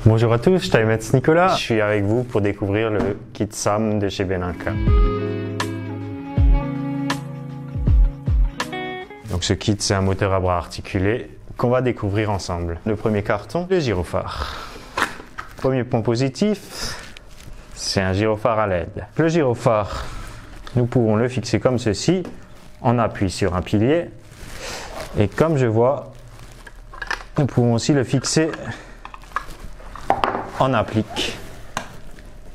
Bonjour à tous, je suis Metz Nicolas. Je suis avec vous pour découvrir le kit SAM de chez Benanca. Donc ce kit, c'est un moteur à bras articulé qu'on va découvrir ensemble. Le premier carton, le gyrophare. Premier point positif, c'est un gyrophare à LED. Le gyrophare, nous pouvons le fixer comme ceci. On appuie sur un pilier. Et comme je vois, nous pouvons aussi le fixer en applique,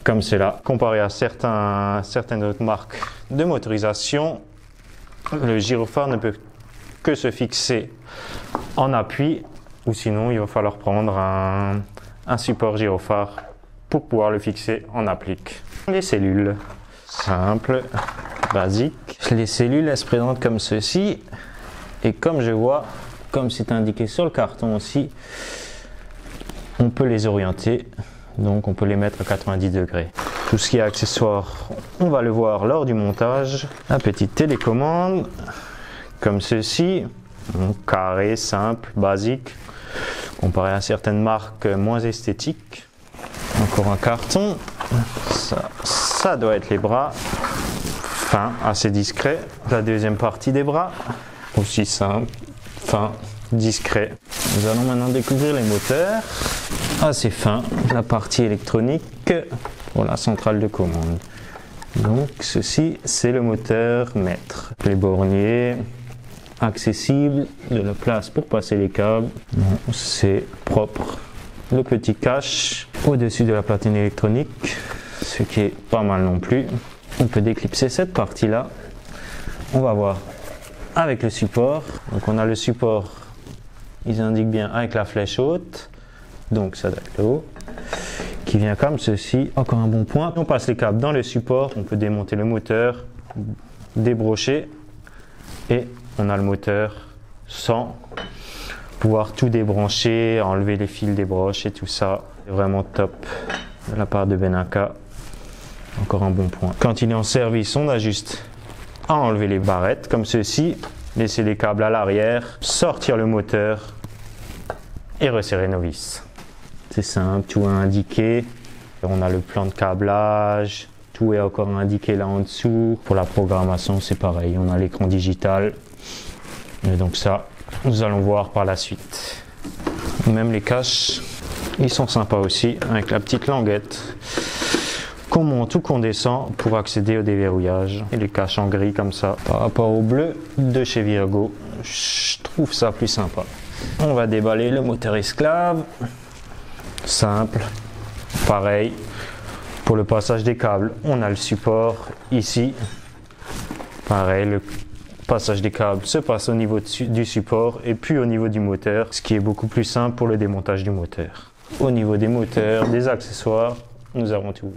comme cela. Comparé à certaines autres marques de motorisation, le gyrophare ne peut que se fixer en appui, ou sinon il va falloir prendre un support gyrophare pour pouvoir le fixer en applique. Les cellules, simple, basique. Les cellules, elles se présentent comme ceci, et comme je vois, comme c'est indiqué sur le carton aussi, on peut les orienter, donc on peut les mettre à 90 degrés. Tout ce qui est accessoire, on va le voir lors du montage. La petite télécommande, comme ceci, carré, simple, basique, comparé à certaines marques moins esthétiques. Encore un carton, ça doit être les bras, fin, assez discret. La deuxième partie des bras, aussi simple, fin, discret. Nous allons maintenant découvrir les moteurs. Assez fin, la partie électronique pour la centrale de commande. Donc ceci, c'est le moteur maître. Les borniers accessibles, de la place pour passer les câbles. C'est propre. Le petit cache au-dessus de la platine électronique, ce qui est pas mal non plus. On peut déclipser cette partie-là. On va voir avec le support. Donc on a le support, ils indiquent bien avec la flèche haute. Donc ça doit être le haut, qui vient comme ceci. Encore un bon point. On passe les câbles dans le support, on peut démonter le moteur, débrocher, et on a le moteur sans pouvoir tout débrancher, enlever les fils des broches et tout ça. C'est vraiment top de la part de Benanca. Encore un bon point. Quand il est en service, on a juste à enlever les barrettes comme ceci, laisser les câbles à l'arrière, sortir le moteur et resserrer nos vis. C'est simple, tout est indiqué. On a le plan de câblage, tout est encore indiqué là en dessous. Pour la programmation, c'est pareil, on a l'écran digital. Et donc ça, nous allons voir par la suite. Même les caches, ils sont sympas aussi, avec la petite languette qu'on monte ou qu'on descend pour accéder au déverrouillage. Et les caches en gris comme ça. Par rapport au bleu de chez Virgo, je trouve ça plus sympa. On va déballer le moteur esclave. Simple, pareil. Pour le passage des câbles, on a le support ici. Pareil, le passage des câbles se passe au niveau du support et puis au niveau du moteur, ce qui est beaucoup plus simple pour le démontage du moteur. Au niveau des moteurs, des accessoires, nous avons tout.